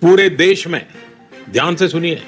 पूरे देश में, ध्यान से सुनिए,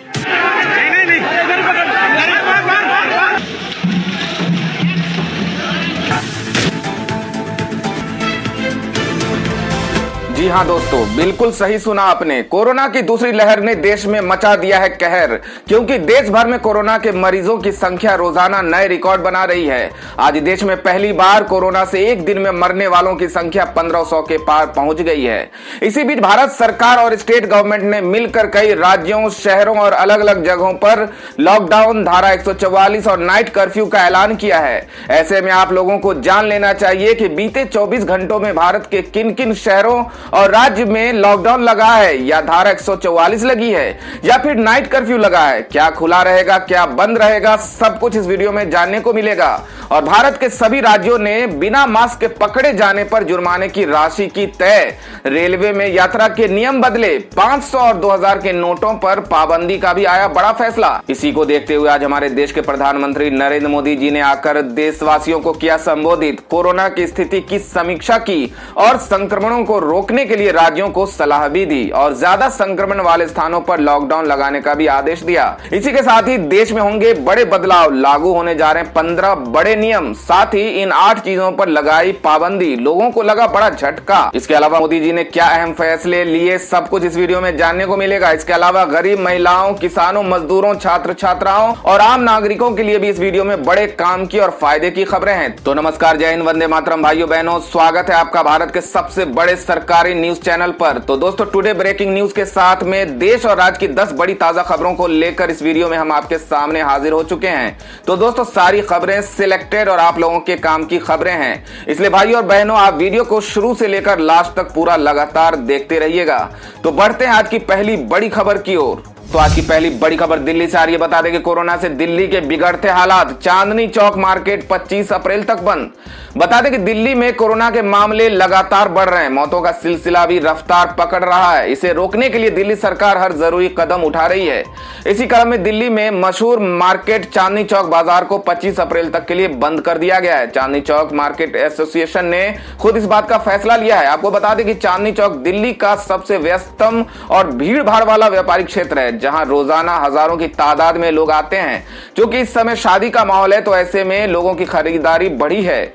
जी हां दोस्तों, बिल्कुल सही सुना आपने। कोरोना की दूसरी लहर ने देश में मचा दिया है कहर, क्योंकि देश भर में कोरोना के मरीजों की संख्या रोजाना नए रिकॉर्ड बना रही है। आज देश में पहली बार कोरोना से एक दिन में मरने वालों की संख्या 1500 के पार पहुंच गई है। इसी बीच भारत सरकार और स्टेट गवर्नमेंट ने मिलकर कई राज्यों, शहरों और अलग अलग जगहों पर लॉकडाउन, धारा 144 और नाइट कर्फ्यू का ऐलान किया है। ऐसे में आप लोगों को जान लेना चाहिए कि बीते 24 घंटों में भारत के किन किन शहरों और राज्य में लॉकडाउन लगा है, या धारा 144 लगी है, या फिर नाइट कर्फ्यू लगा है। क्या खुला रहेगा, क्या बंद रहेगा, सब कुछ इस वीडियो में जानने को मिलेगा। और भारत के सभी राज्यों ने बिना मास्क के पकड़े जाने पर जुर्माने की राशि की तय। रेलवे में यात्रा के नियम बदले, 500 और 2000 के नोटों पर पाबंदी का भी आया बड़ा फैसला। इसी को देखते हुए आज हमारे देश के प्रधानमंत्री नरेंद्र मोदी जी ने आकर देशवासियों को किया संबोधित, कोरोना की स्थिति की समीक्षा की और संक्रमणों को रोकने के लिए राज्यों को सलाह भी दी और ज्यादा संक्रमण वाले स्थानों पर लॉकडाउन लगाने का भी आदेश दिया। इसी के साथ ही देश में होंगे बड़े बदलाव, लागू होने जा रहे हैं 15 बड़े नियम, साथ ही इन 8 चीजों पर लगाई पाबंदी। लोगों को लगा बड़ा झटका। इसके अलावा मोदी जी ने क्या अहम फैसले लिए, सब कुछ इस वीडियो में जानने को मिलेगा। इसके अलावा गरीब महिलाओं, किसानों, मजदूरों, छात्र छात्राओं और आम नागरिकों के लिए भी इस वीडियो में बड़े काम की और फायदे की खबरें हैं। तो नमस्कार, जय हिंद, वंदे मातरम भाइयों बहनों, स्वागत है आपका भारत के सबसे बड़े सरकारी न्यूज चैनल पर। तो दोस्तों, टुडे ब्रेकिंग न्यूज के साथ में देश और राज्य की 10 बड़ी ताजा खबरों को लेकर इस वीडियो में हम आपके सामने हाजिर हो चुके हैं। तो दोस्तों, सारी खबरें सिलेक्टेड और आप लोगों के काम की खबरें हैं, इसलिए भाइयों और बहनों, आप वीडियो को शुरू से लेकर लास्ट तक पूरा लगातार देखते रहिएगा। तो बढ़ते हैं आज की पहली बड़ी खबर की ओर। तो आज की पहली बड़ी खबर दिल्ली से आ रही है। बता दें कि कोरोना से दिल्ली के बिगड़ते हालात, चांदनी चौक मार्केट 25 अप्रैल तक बंद। बता दें कि दिल्ली में कोरोना के मामले लगातार बढ़ रहे हैं, मौतों का सिलसिला भी रफ्तार पकड़ रहा है। इसे रोकने के लिए दिल्ली सरकार हर जरूरी कदम उठा रही है। इसी क्रम में दिल्ली में मशहूर मार्केट चांदनी चौक बाजार को 25 अप्रैल तक के लिए बंद कर दिया गया है। चांदनी चौक मार्केट एसोसिएशन ने खुद इस बात का फैसला लिया है। आपको बता दें कि चांदनी चौक दिल्ली का सबसे व्यस्तम और भीड़ भाड़ वाला व्यापारिक क्षेत्र है, जहां रोजाना हजारों की तादाद में लोग आते हैं। क्योंकि इस समय शादी का माहौल है, तो ऐसे में लोगों की खरीदारी बढ़ी है।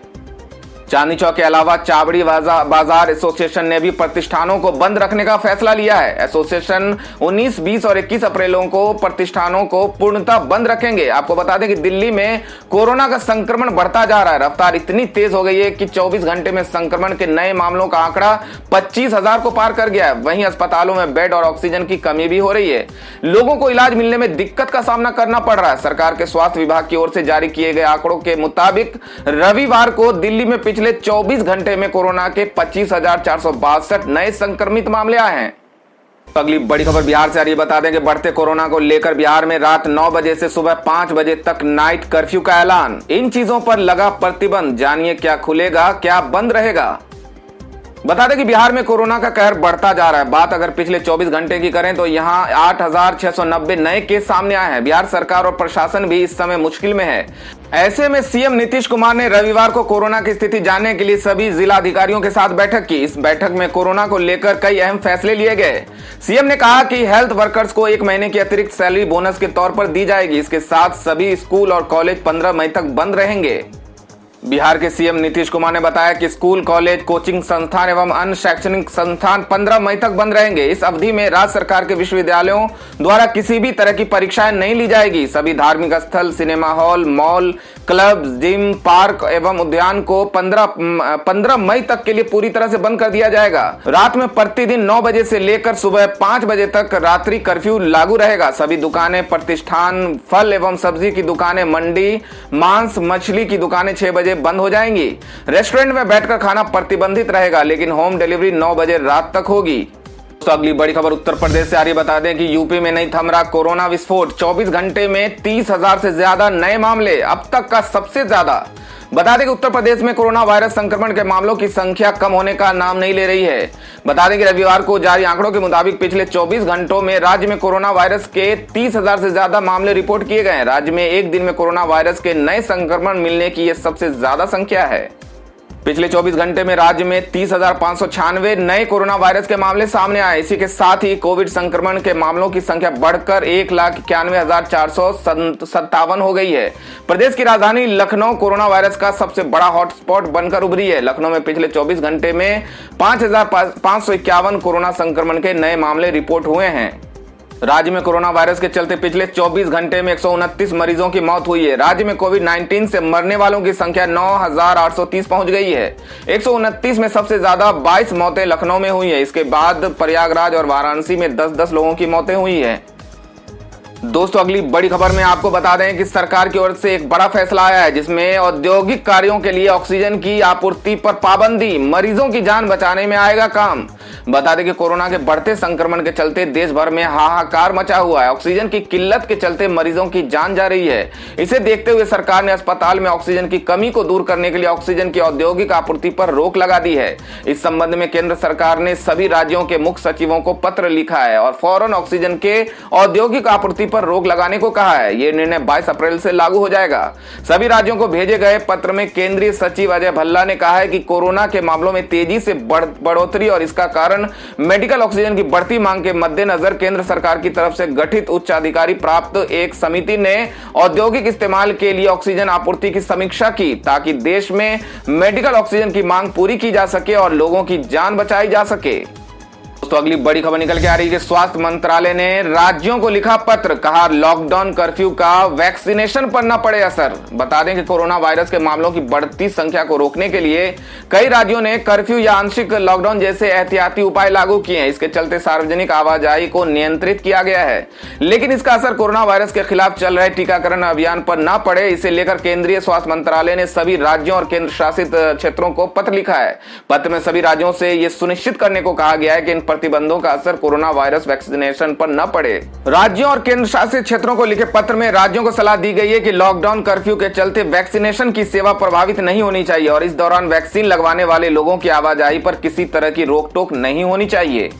चांदनी चौक के अलावा चाबड़ी बाजार एसोसिएशन ने भी प्रतिष्ठानों को बंद रखने का फैसला लिया है। एसोसिएशन 19, 20 और 21 अप्रैलों को प्रतिष्ठानों को पूर्णतः बंद रखेंगे। आपको बता दें कि दिल्ली में कोरोना का संक्रमण बढ़ता जा रहा है। रफ्तार इतनी तेज हो गई है कि 24 घंटे में संक्रमण के नए मामलों का आंकड़ा 25,000 को पार कर गया है। वहीं अस्पतालों में बेड और ऑक्सीजन की कमी भी हो रही है। लोगों को इलाज मिलने में दिक्कत का सामना करना पड़ रहा है। सरकार के स्वास्थ्य विभाग की ओर से जारी किए गए आंकड़ों के मुताबिक रविवार को दिल्ली में पिछले 24 घंटे में कोरोना के 25,462 नए संक्रमित मामले आए हैं। अगली बड़ी खबर बिहार से आ रही है। बता दें कि बढ़ते कोरोना को लेकर बिहार में रात 9 बजे से सुबह 5 बजे तक नाइट कर्फ्यू का ऐलान। इन चीजों पर लगा प्रतिबंध, जानिए क्या खुलेगा, क्या बंद रहेगा। बता दें कि बिहार में कोरोना का कहर बढ़ता जा रहा है। बात अगर पिछले 24 घंटे की करें तो यहां 8,690 नए केस सामने आए हैं। बिहार सरकार और प्रशासन भी इस समय मुश्किल में है। ऐसे में सीएम नीतीश कुमार ने रविवार को कोरोना की स्थिति जानने के लिए सभी जिला अधिकारियों के साथ बैठक की। इस बैठक में कोरोना को लेकर कई अहम फैसले लिए गए। सीएम ने कहा कि हेल्थ वर्कर्स को 1 महीने की अतिरिक्त सैलरी बोनस के तौर पर दी जाएगी। इसके साथ सभी स्कूल और कॉलेज 15 मई तक बंद रहेंगे। बिहार के सीएम नीतीश कुमार ने बताया कि स्कूल, कॉलेज, कोचिंग संस्थान एवं अन्य शैक्षणिक संस्थान 15 मई तक बंद रहेंगे। इस अवधि में राज्य सरकार के विश्वविद्यालयों द्वारा किसी भी तरह की परीक्षाएं नहीं ली जाएगी। सभी धार्मिक स्थल, cinema hall, mall, club, gym, park एवं उद्यान को 15 मई तक के लिए पूरी तरह से बंद कर दिया जाएगा। रात में प्रतिदिन 9 बजे से लेकर सुबह 5 बजे तक रात्रि कर्फ्यू लागू रहेगा। सभी दुकानें, प्रतिष्ठान, फल एवं सब्जी की दुकानें, मंडी, मांस, मछली की दुकानें 6 बजे बंद हो जाएंगी। रेस्टोरेंट में बैठकर खाना प्रतिबंधित रहेगा, लेकिन होम डिलीवरी 9 बजे रात तक होगी। तो अगली बड़ी खबर उत्तर प्रदेश से आ रही है। बता दें कि यूपी में नहीं थम रहा कोरोना विस्फोट। 24 घंटे में 30,000 से ज्यादा नए मामले, अब तक का सबसे ज्यादा। बता दें कि उत्तर प्रदेश में कोरोना वायरस संक्रमण के मामलों की संख्या कम होने का नाम नहीं ले रही है। बता दें कि रविवार को जारी आंकड़ों के मुताबिक पिछले 24 घंटों में राज्य में कोरोना वायरस के 30,000 से ज्यादा मामले रिपोर्ट किए गए हैं। राज्य में एक दिन में कोरोना वायरस के नए संक्रमण मिलने की यह सबसे ज्यादा संख्या है। पिछले 24 घंटे में राज्य में 30,596 नए कोरोना वायरस के मामले सामने आए। इसी के साथ ही कोविड संक्रमण के मामलों की संख्या बढ़कर 1,91,457 हो गई है। प्रदेश की राजधानी लखनऊ कोरोना वायरस का सबसे बड़ा हॉटस्पॉट बनकर उभरी है। लखनऊ में पिछले 24 घंटे में 5,551 कोरोना संक्रमण के नए मामले रिपोर्ट हुए हैं। राज्य में कोरोना वायरस के चलते पिछले 24 घंटे में 129 मरीजों की मौत हुई है। राज्य में कोविड-19 से मरने वालों की संख्या 9,830 पहुंच गई है। 129 में सबसे ज्यादा 22 मौतें लखनऊ में हुई है। इसके बाद प्रयागराज और वाराणसी में 10-10 लोगों की मौतें हुई है। दोस्तों, अगली बड़ी खबर में आपको बता दें कि सरकार की ओर से एक बड़ा फैसला आया है, जिसमें औद्योगिक कार्यों के लिए ऑक्सीजन की आपूर्ति पर पाबंदी, मरीजों की जान बचाने में आएगा काम। बता दें कि कोरोना के बढ़ते संक्रमण के चलते देश भर में हाहाकार मचा हुआ है। ऑक्सीजन की किल्लत के चलते मरीजों की जान जा रही है। इसे देखते हुए सरकार ने अस्पताल में ऑक्सीजन की कमी को दूर करने के लिए ऑक्सीजन की औद्योगिक आपूर्ति पर रोक लगा दी है। इस संबंध में केंद्र सरकार ने सभी राज्यों के मुख्य सचिवों को पत्र लिखा है और फौरन ऑक्सीजन के औद्योगिक आपूर्ति पर रोक लगाने को कहा है। यह निर्णय 22 अप्रैल से लागू हो जाएगा। सभी राज्यों को भेजे गए पत्र में केंद्रीय सचिव अजय भल्ला ने कहा है कि कोरोना के मामलों में तेजी से बढ़ोतरी और इसका कारण मेडिकल ऑक्सीजन की बढ़ती मांग के मद्देनजर केंद्र सरकार की तरफ से गठित उच्च अधिकारी प्राप्त एक समिति ने औद्योगिक इस्तेमाल के लिए ऑक्सीजन आपूर्ति की समीक्षा की, ताकि देश में मेडिकल ऑक्सीजन की मांग पूरी की जा सके और लोगों की जान बचाई जा सके। तो अगली बड़ी खबर निकल के आ रही है कि स्वास्थ्य मंत्रालय ने राज्यों को लिखा पत्र, कहा लॉकडाउन कर्फ्यू का वैक्सीनेशन पर न पड़े असर। बता दें कि कोरोना वायरस के मामलों की बढ़ती संख्या को रोकने के लिए कई राज्यों ने कर्फ्यू या आंशिक लॉकडाउन जैसे एहतियाती उपाय लागू किए हैं। इसके चलते सार्वजनिक आवाजाही को नियंत्रित किया गया है, लेकिन इसका असर कोरोना वायरस के खिलाफ चल रहे टीकाकरण अभियान पर न पड़े, इसे लेकर केंद्रीय स्वास्थ्य मंत्रालय ने सभी राज्यों और केंद्र शासित क्षेत्रों को पत्र लिखा है। पत्र में सभी राज्यों से यह सुनिश्चित करने को कहा गया है कि इन प्रतिबंधों का असर कोरोना वायरस वैक्सीनेशन पर न पड़े। राज्यों और केंद्र शासित क्षेत्रों को लिखे पत्र में राज्यों को सलाह दी गई है कि लॉकडाउन कर्फ्यू के चलते वैक्सीनेशन की सेवा प्रभावित नहीं होनी चाहिए और इस दौरान वैक्सीन लगवाने वाले लोगों की आवाजाही पर किसी तरह की रोक टोक नहीं होनी चाहिए।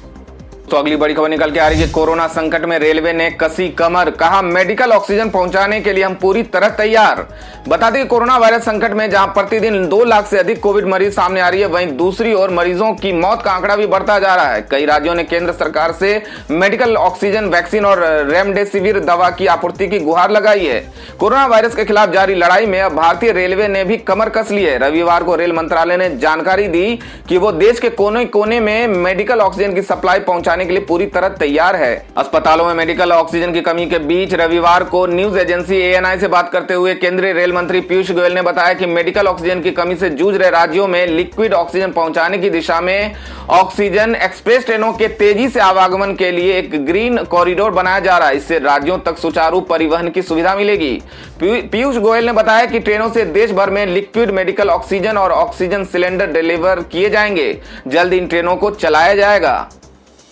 तो अगली बड़ी खबर निकल के आ रही है, कोरोना संकट में रेलवे ने कसी कमर, कहा मेडिकल ऑक्सीजन पहुंचाने के लिए हम पूरी तरह तैयार। बता दें कि कोरोना वायरस संकट में जहां प्रतिदिन 2 लाख से अधिक कोविड मरीज सामने आ रही है, वहीं दूसरी ओर मरीजों की मौत का आंकड़ा भी बढ़ता जा रहा है। कई राज्यों ने केंद्र सरकार से मेडिकल ऑक्सीजन, वैक्सीन और रेमडेसिविर दवा की आपूर्ति की गुहार लगाई है। कोरोना वायरस के खिलाफ जारी लड़ाई में अब भारतीय रेलवे ने भी कमर कस ली है। रविवार को रेल मंत्रालय ने जानकारी दी कि वो देश के कोने कोने में मेडिकल ऑक्सीजन की सप्लाई पहुंचाने के लिए पूरी तरह तैयार है। अस्पतालों में मेडिकल ऑक्सीजन की कमी के बीच रविवार को न्यूज एजेंसी ANI से बात करते हुए केंद्रीय रेल मंत्री पीयूष गोयल ने बताया कि मेडिकल ऑक्सीजन की कमी से जूझ रहे राज्यों में लिक्विड ऑक्सीजन पहुंचाने की दिशा में ऑक्सीजन एक्सप्रेस ट्रेनों के तेजी से आवागमन के लिए एक ग्रीन कॉरिडोर बनाया जा रहा है। इससे राज्यों तक सुचारू परिवहन की सुविधा मिलेगी। पीयूष गोयल ने बताया कि ट्रेनों से देश भर में लिक्विड मेडिकल ऑक्सीजन और ऑक्सीजन सिलेंडर डिलीवर किए जाएंगे। जल्द इन ट्रेनों को चलाया जाएगा।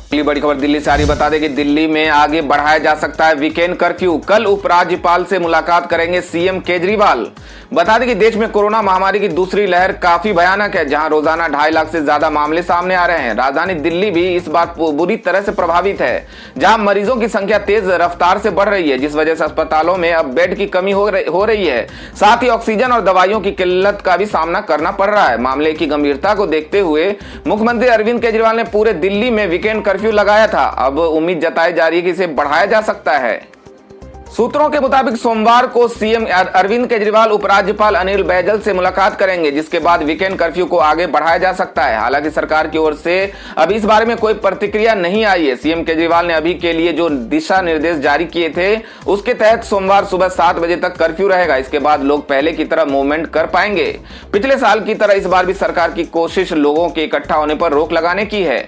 अगली बड़ी खबर दिल्ली से आ रही, बता दें कि दिल्ली में आगे बढ़ाया जा सकता है वीकेंड कर्फ्यू। कल उपराज्यपाल से मुलाकात करेंगे सीएम केजरीवाल। बता दें कि देश में कोरोना महामारी की दूसरी लहर काफी भयानक है, जहां रोजाना 2.5 लाख से ज्यादा मामले सामने आ रहे हैं। राजधानी दिल्ली भी इस बार बुरी तरह से प्रभावित है, जहां मरीजों की संख्या तेज रफ्तार से बढ़ रही है, जिस वजह से अस्पतालों में अब बेड की कमी हो रही है। साथ ही ऑक्सीजन और दवाइयों की किल्लत का भी सामना करना पड़ रहा है। मामले की गंभीरता को देखते हुए मुख्यमंत्री अरविंद केजरीवाल ने पूरे दिल्ली में वीकेंड कर्फ्यू लगाया था। अब उम्मीद जताई जा रही है कि इसे बढ़ाया जा सकता है। सूत्रों के मुताबिक सोमवार को सीएम अरविंद केजरीवाल उपराज्यपाल अनिल बैजल से मुलाकात करेंगे, जिसके बाद वीकेंड कर्फ्यू को आगे बढ़ाया जा सकता है। हालांकि सरकार की ओर से अभी इस बारे में कोई प्रतिक्रिया नहीं आई है। सीएम केजरीवाल ने अभी के लिए जो दिशा निर्देश जारी किए थे, उसके तहत सोमवार सुबह 7 बजे तक कर्फ्यू रहेगा। इसके बाद लोग पहले की तरह मूवमेंट कर पाएंगे। पिछले साल की तरह इस बार भी सरकार की कोशिश लोगों के इकट्ठा होने पर रोक लगाने की है।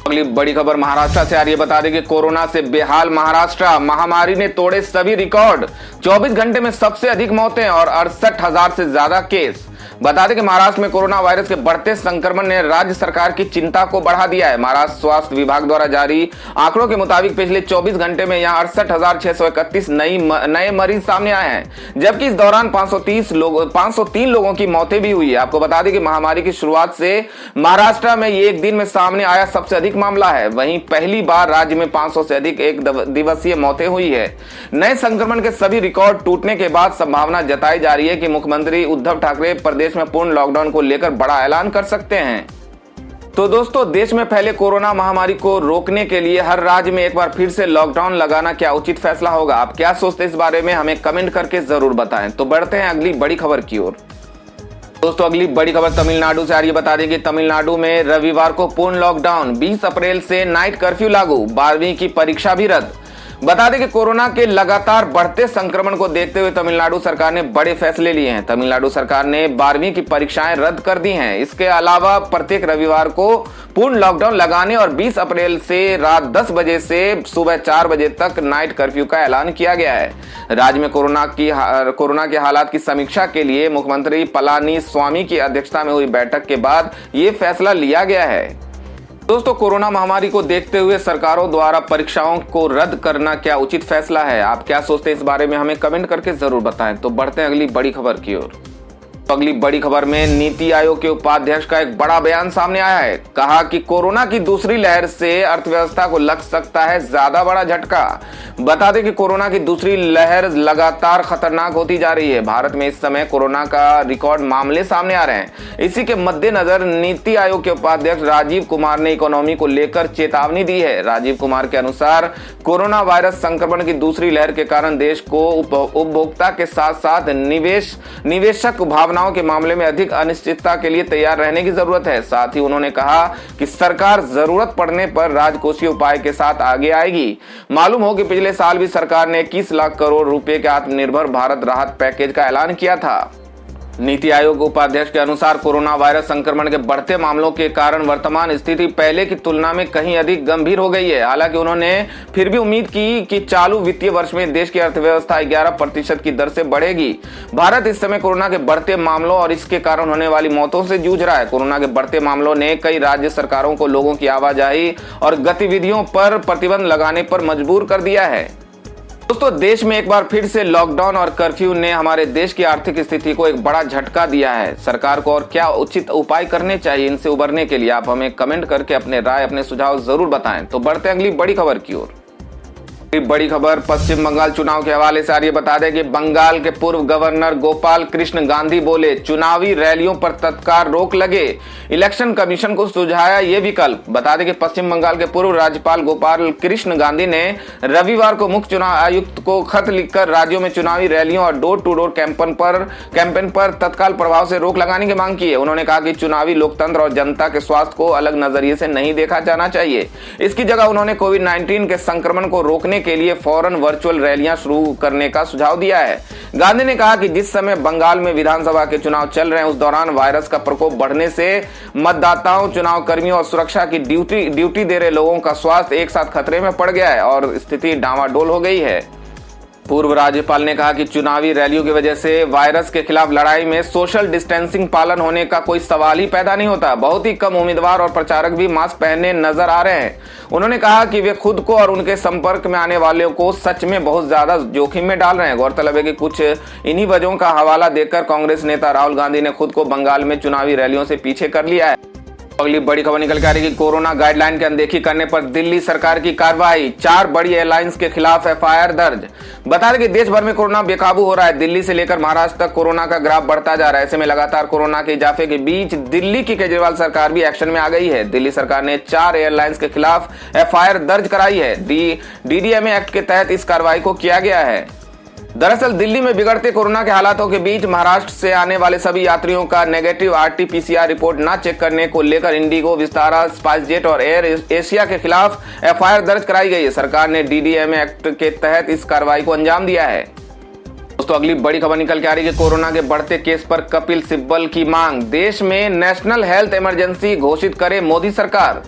अगली बड़ी खबर महाराष्ट्र से आ रही है, बता दें कि कोरोना से बेहाल महाराष्ट्र, महामारी ने तोड़े सभी रिकॉर्ड। 24 घंटे में सबसे अधिक मौतें और 68,000 से ज्यादा केस। बता दें कि महाराष्ट्र में कोरोना वायरस के बढ़ते संक्रमण ने राज्य सरकार की चिंता को बढ़ा दिया है। महाराष्ट्र स्वास्थ्य विभाग द्वारा जारी आंकड़ों के मुताबिक पिछले 24 घंटे में यहां 68,631 नए मरीज सामने आए हैं, जबकि इस दौरान 503 लोगों की मौतें भी हुई है। आपको बता दें कि महामारी की शुरुआत से महाराष्ट्र में ये एक दिन में सामने आया सबसे अधिक मामला है। वहीं पहली बार राज्य में 500 से अधिक एक दिवसीय मौतें हुई है। नए संक्रमण के सभी रिकॉर्ड टूटने के बाद संभावना जताई जा रही है कि मुख्यमंत्री उद्धव ठाकरे प्रदेश में पूर्ण लॉकडाउन को लेकर बड़ा ऐलान कर सकते हैं। तो दोस्तों, देश में फैले कोरोना महामारी को रोकने के लिए हर राज्य में एक बार फिर से लॉकडाउन लगाना क्या उचित फैसला होगा? आप क्या सोचते हैं इस बारे में? हमें कमेंट करके जरूर बताएं। तो बढ़ते हैं अगली बड़ी खबर की ओर। दोस्तों, अगली बड़ी खबर तमिलनाडु से आ रही है। बता दें कि तमिलनाडु में रविवार को पूर्ण लॉकडाउन, 20 अप्रैल से नाइट कर्फ्यू लागू, 12वीं की परीक्षा भी रद्द। बता दें कि कोरोना के लगातार बढ़ते संक्रमण को देखते हुए तमिलनाडु सरकार ने बड़े फैसले लिए हैं। तमिलनाडु सरकार ने 12वीं की परीक्षाएं रद्द कर दी हैं। इसके अलावा प्रत्येक रविवार को पूर्ण लॉकडाउन लगाने और 20 अप्रैल से रात 10 बजे से सुबह 4 बजे तक नाइट कर्फ्यू का ऐलान किया गया है। राज्य में कोरोना के हालात की समीक्षा के लिए मुख्यमंत्री पलानीस्वामी की अध्यक्षता में हुई बैठक के बाद ये फैसला लिया गया है। दोस्तों, कोरोना महामारी को देखते हुए सरकारों द्वारा परीक्षाओं को रद्द करना क्या उचित फैसला है? आप क्या सोचते हैं इस बारे में? हमें कमेंट करके जरूर बताएं। तो बढ़ते हैं अगली बड़ी खबर की ओर। अगली बड़ी खबर में नीति आयोग के उपाध्यक्ष का एक बड़ा बयान सामने आया है। कहा कि कोरोना की दूसरी लहर से अर्थव्यवस्था को लग सकता है ज्यादा बड़ा झटका। बता दें कि कोरोना की दूसरी लहर लगातार खतरनाक होती जा रही है। भारत में इस समय कोरोना का रिकॉर्ड मामले सामने आ रहे हैं। इसी के मद्देनजर नीति आयोग के उपाध्यक्ष राजीव कुमार ने इकोनॉमी को लेकर चेतावनी दी है। राजीव कुमार के अनुसार कोरोना वायरस संक्रमण की दूसरी लहर के कारण देश को उपभोक्ता के साथ साथ निवेशक भावना के मामले में अधिक अनिश्चितता के लिए तैयार रहने की जरूरत है। साथ ही उन्होंने कहा कि सरकार जरूरत पड़ने पर राजकोषीय उपाय के साथ आगे आएगी। मालूम हो कि पिछले साल भी सरकार ने 21 लाख करोड़ रुपए के आत्मनिर्भर भारत राहत पैकेज का ऐलान किया था। नीति आयोग उपाध्यक्ष के अनुसार कोरोना वायरस संक्रमण के बढ़ते मामलों के कारण वर्तमान स्थिति पहले की तुलना में कहीं अधिक गंभीर हो गई है। हालांकि उन्होंने फिर भी उम्मीद की कि चालू वित्तीय वर्ष में देश की अर्थव्यवस्था 11% की दर से बढ़ेगी। भारत इस समय कोरोना के बढ़ते मामलों और इसके कारण होने वाली मौतों से जूझ रहा है। कोरोना के बढ़ते मामलों ने कई राज्य सरकारों को लोगों की आवाजाही और गतिविधियों पर प्रतिबंध लगाने पर मजबूर कर दिया है। दोस्तों, देश में एक बार फिर से लॉकडाउन और कर्फ्यू ने हमारे देश की आर्थिक स्थिति को एक बड़ा झटका दिया है। सरकार को और क्या उचित उपाय करने चाहिए इनसे उबरने के लिए? आप हमें कमेंट करके अपने राय, अपने सुझाव जरूर बताएं। तो बढ़ते हैं अगली बड़ी खबर की ओर। बड़ी खबर पश्चिम बंगाल चुनाव के हवाले से आ रही है। बता दें कि बंगाल के पूर्व गवर्नर गोपाल कृष्ण गांधी बोले, चुनावी रैलियों पर तत्काल रोक लगे। इलेक्शन कमीशन को सुझाया ये विकल्प। बता दें कि पश्चिम बंगाल के पूर्व राज्यपाल गोपाल कृष्ण गांधी ने रविवार को मुख्य चुनाव आयुक्त को खत लिखकर राज्यों में चुनावी रैलियों और डोर टू डोर कैंपेन पर तत्काल प्रभाव से रोक लगाने की मांग की है। उन्होंने कहा कि चुनावी लोकतंत्र और जनता के स्वास्थ्य को अलग नजरिए से नहीं देखा जाना चाहिए। इसकी जगह उन्होंने कोविड-19 के संक्रमण को रोकने के लिए फौरन वर्चुअल रैलियां शुरू करने का सुझाव दिया है। गांधी ने कहा कि जिस समय बंगाल में विधानसभा के चुनाव चल रहे हैं, उस दौरान वायरस का प्रकोप बढ़ने से मतदाताओं, चुनाव कर्मियों और सुरक्षा की ड्यूटी दे रहे लोगों का स्वास्थ्य एक साथ खतरे में पड़ गया है और स्थिति डामाडोल हो गई है। पूर्व राज्यपाल ने कहा कि चुनावी रैलियों की वजह से वायरस के खिलाफ लड़ाई में सोशल डिस्टेंसिंग पालन होने का कोई सवाल ही पैदा नहीं होता। बहुत ही कम उम्मीदवार और प्रचारक भी मास्क पहने नजर आ रहे हैं। उन्होंने कहा कि वे खुद को और उनके संपर्क में आने वालों को सच में बहुत ज्यादा जोखिम में डाल रहे हैं। गौरतलब है कि कुछ इन्हीं वजहों का हवाला देकर कांग्रेस नेता राहुल गांधी ने खुद को बंगाल में चुनावी रैलियों से पीछे कर लिया है। अगली बड़ी खबर निकल के आ रही है कि कोरोना गाइडलाइन की अनदेखी करने पर दिल्ली सरकार की कार्रवाई, 4 बड़ी एयरलाइंस के खिलाफ एफआईआर दर्ज। बता दें कि देश भर में कोरोना बेकाबू हो रहा है। दिल्ली से लेकर महाराष्ट्र तक कोरोना का ग्राफ बढ़ता जा रहा है। ऐसे में लगातार कोरोना के इजाफे के बीच दिल्ली की केजरीवाल सरकार भी एक्शन में आ गई है। दिल्ली सरकार ने 4 एयरलाइंस के खिलाफ एफआईआर दर्ज कराई है। डीडीएमए एक्ट के तहत इस कार्रवाई को किया गया है। दरअसल दिल्ली में बिगड़ते कोरोना के हालातों के बीच महाराष्ट्र से आने वाले सभी यात्रियों का नेगेटिव आरटी-पीसीआर रिपोर्ट न चेक करने को लेकर इंडिगो, विस्तारा, स्पाइसजेट और एयर एशिया के खिलाफ एफआईआर दर्ज कराई गई है। सरकार ने डीडीएमए एक्ट के तहत इस कार्रवाई को अंजाम दिया है। दोस्तों, अगली बड़ी खबर निकल के आ रही है कि कोरोना के बढ़ते केस पर कपिल सिब्बल की मांग, देश में नेशनल हेल्थ इमरजेंसी घोषित करे मोदी सरकार।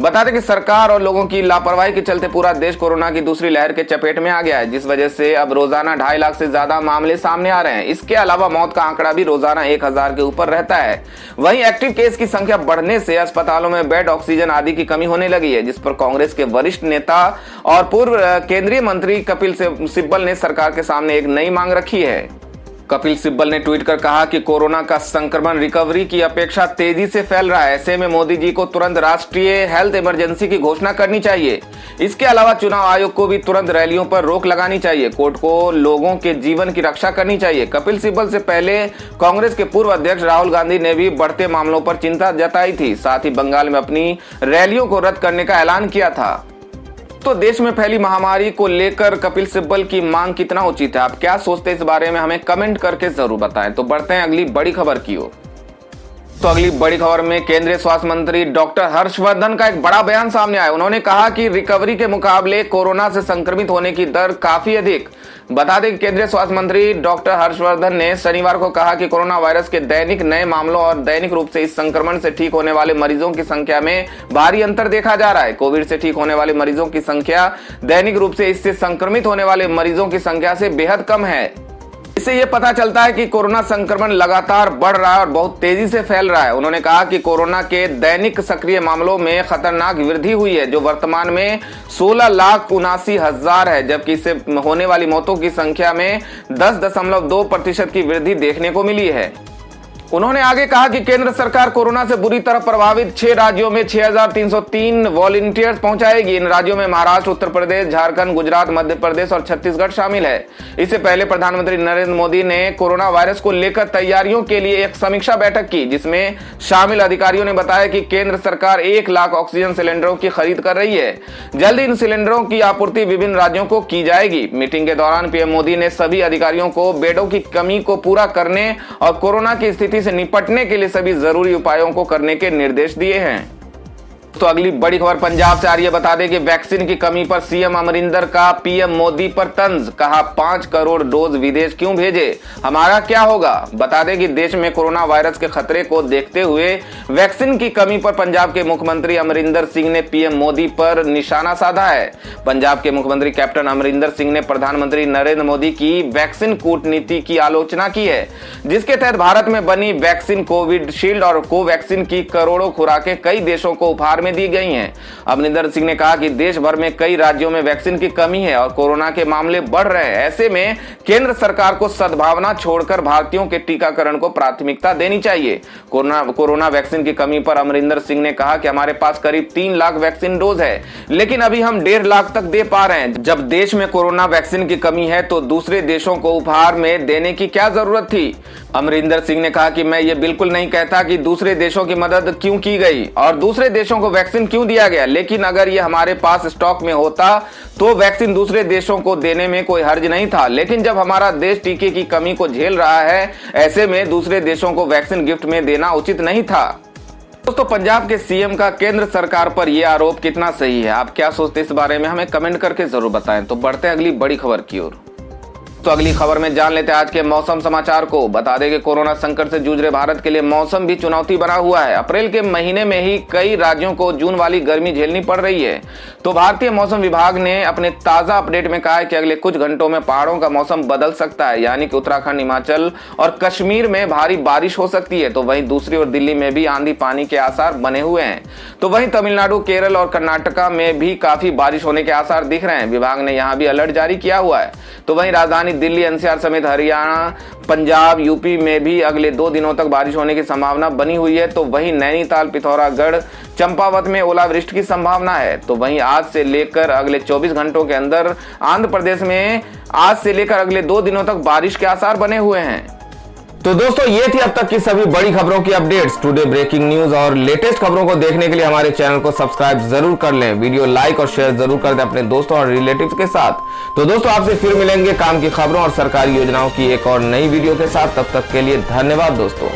बता दें कि सरकार और लोगों की लापरवाही के चलते पूरा देश कोरोना की दूसरी लहर के चपेट में आ गया है, जिस वजह से अब रोजाना 2.5 लाख से ज्यादा मामले सामने आ रहे हैं। इसके अलावा मौत का आंकड़ा भी रोजाना 1000 के ऊपर रहता है। वहीं एक्टिव केस की संख्या बढ़ने से अस्पतालों में बेड, ऑक्सीजन आदि की कमी होने लगी है, जिस पर कांग्रेस के वरिष्ठ नेता और पूर्व केंद्रीय मंत्री कपिल सिब्बल ने सरकार के सामने एक नई मांग रखी है। कपिल सिब्बल ने ट्वीट कर कहा कि कोरोना का संक्रमण रिकवरी की अपेक्षा तेजी से फैल रहा है। ऐसे में मोदी जी को तुरंत राष्ट्रीय हेल्थ इमरजेंसी की घोषणा करनी चाहिए। इसके अलावा चुनाव आयोग को भी तुरंत रैलियों पर रोक लगानी चाहिए। कोर्ट को लोगों के जीवन की रक्षा करनी चाहिए। कपिल सिब्बल से पहले कांग्रेस के पूर्व अध्यक्ष राहुल गांधी ने भी बढ़ते मामलों पर चिंता जताई थी। साथ ही बंगाल में अपनी रैलियों को रद्द करने का ऐलान किया था। तो देश में फैली महामारी को लेकर कपिल सिब्बल की मांग कितना उचित है, आप क्या सोचते हैं इस बारे में हमें कमेंट करके जरूर बताएं। तो बढ़ते हैं अगली बड़ी खबर की ओर। तो अगली बड़ी खबर में केंद्रीय स्वास्थ्य मंत्री डॉक्टर हर्षवर्धन का एक बड़ा बयान सामने आया। उन्होंने कहा कि रिकवरी के मुकाबले कोरोना से संक्रमित होने की दर काफी अधिक। बता दें कि केंद्रीय स्वास्थ्य मंत्री डॉक्टर हर्षवर्धन ने शनिवार को कहा कि कोरोना वायरस के दैनिक नए मामलों और दैनिक रूप से इस संक्रमण से ठीक होने वाले मरीजों की संख्या में भारी अंतर देखा जा रहा है। कोविड से ठीक होने वाले मरीजों की संख्या दैनिक रूप से इससे संक्रमित होने वाले मरीजों की संख्या से बेहद कम है। इससे यह पता चलता है कि कोरोना संक्रमण लगातार बढ़ रहा है और बहुत तेजी से फैल रहा है। उन्होंने कहा कि कोरोना के दैनिक सक्रिय मामलों में खतरनाक वृद्धि हुई है, जो वर्तमान में 16,79,000 है, जबकि इससे होने वाली मौतों की संख्या में 10.2% की वृद्धि देखने को मिली है। उन्होंने आगे कहा कि केंद्र सरकार कोरोना से बुरी तरह प्रभावित 6 राज्यों में 6,303 वॉलंटियर्स पहुंचाएगी। इन राज्यों में महाराष्ट्र, उत्तर प्रदेश, झारखंड, गुजरात, मध्य प्रदेश और छत्तीसगढ़ शामिल है। इससे पहले प्रधानमंत्री नरेंद्र मोदी ने कोरोना वायरस को लेकर तैयारियों के लिए एक समीक्षा बैठक की, जिसमें शामिल अधिकारियों ने बताया कि केंद्र सरकार 1 लाख ऑक्सीजन सिलेंडरों की खरीद कर रही है। जल्द इन सिलेंडरों की आपूर्ति विभिन्न राज्यों को की जाएगी। मीटिंग के दौरान पीएम मोदी ने सभी अधिकारियों को बेडों की कमी को पूरा करने और कोरोना की स्थिति से निपटने के लिए सभी जरूरी उपायों को करने के निर्देश दिए हैं। तो अगली बड़ी खबर पंजाब से आ रही है। बता दें कि वैक्सीन की कमी पर सीएम अमरिंदर का पीएम मोदी पर तंज। कहा 5 करोड़ डोज विदेश क्यों भेजे, हमारा क्या होगा। बता दें कि देश में कोरोना वायरस के खतरे को देखते हुए वैक्सीन की कमी पर पंजाब के मुख्यमंत्री अमरिंदर सिंह ने पीएम मोदी पर निशाना साधा है। पंजाब के मुख्यमंत्री कैप्टन अमरिंदर सिंह ने प्रधानमंत्री नरेंद्र मोदी की वैक्सीन कूटनीति की आलोचना की है, जिसके तहत भारत में बनी वैक्सीन कोविशील्ड और कोवैक्सीन की करोड़ों खुराकें कई देशों को उपहार दी गई हैं। अमरिंदर सिंह ने कहा कि देश भर में कई राज्यों में वैक्सीन की कमी है और कोरोना के मामले बढ़ रहे हैं। ऐसे में केंद्र सरकार को सद्भावना छोड़कर भारतीयों के टीकाकरण को प्राथमिकता देनी चाहिए। कोरोना वैक्सीन की कमी पर अमरिंदर सिंह ने कहा कि हमारे पास करीब 3 लाख वैक्सीन डोज है, लेकिन अभी हम 1.5 लाख तक दे पा रहे हैं। जब देश में कोरोना वैक्सीन की कमी है तो दूसरे देशों को उपहार में देने की क्या जरूरत थी। अमरिंदर सिंह ने कहा कि मैं ये बिल्कुल नहीं कहता कि दूसरे देशों की मदद क्यों की गई और दूसरे देशों को वैक्सीन क्यों दिया गया, लेकिन अगर ये हमारे पास स्टॉक में होता तो वैक्सीन दूसरे देशों को देने में कोई हर्ज नहीं था। लेकिन जब हमारा देश टीके की कमी को झेल रहा है, ऐसे में दूसरे देशों को वैक्सीन गिफ्ट में देना उचित नहीं था। दोस्तों, पंजाब के सीएम का केंद्र सरकार पर यह आरोप कितना सही है, आप क्या सोचते हैं इस बारे में हमें कमेंट करके जरूर बताएं। तो बढ़ते हैं अगली बड़ी खबर की ओर। तो अगली खबर में जान लेते हैं आज के मौसम समाचार को। बता दें कि कोरोना संकट से जूझ रहे भारत के लिए मौसम भी चुनौती बना हुआ है। अप्रैल के महीने में ही कई राज्यों को जून वाली गर्मी झेलनी पड़ रही है। तो भारतीय मौसम विभाग ने अपने ताजा अपडेट में कहा है कि अगले कुछ घंटों में पहाड़ों का मौसम बदल सकता है, यानी कि उत्तराखंड, हिमाचल और कश्मीर में भारी बारिश हो सकती है। तो वहीं दूसरी ओर दिल्ली में भी आंधी पानी के आसार बने हुए हैं। तो वहीं तमिलनाडु, केरल और कर्नाटका में भी काफी बारिश होने के आसार दिख रहे हैं। विभाग ने यहाँ भी अलर्ट जारी किया हुआ है। तो वहीं राजधानी दिल्ली, एनसीआर समेत हरियाणा, पंजाब, यूपी में भी अगले 2 दिनों तक बारिश होने की संभावना बनी हुई है। तो वहीं नैनीताल, पिथौरागढ़, चंपावत में ओलावृष्टि की संभावना है। तो वहीं आज से लेकर अगले 24 घंटों के अंदर आंध्र प्रदेश में आज से लेकर अगले 2 दिनों तक बारिश के आसार बने हुए हैं। तो दोस्तों, ये थी अब तक की सभी बड़ी खबरों की अपडेट्स। टुडे ब्रेकिंग न्यूज और लेटेस्ट खबरों को देखने के लिए हमारे चैनल को सब्सक्राइब जरूर कर लें। वीडियो लाइक और शेयर जरूर कर दें अपने दोस्तों और रिलेटिव्स के साथ। तो दोस्तों, आपसे फिर मिलेंगे काम की खबरों और सरकारी योजनाओं की एक और नई वीडियो के साथ। तब तक के लिए धन्यवाद दोस्तों।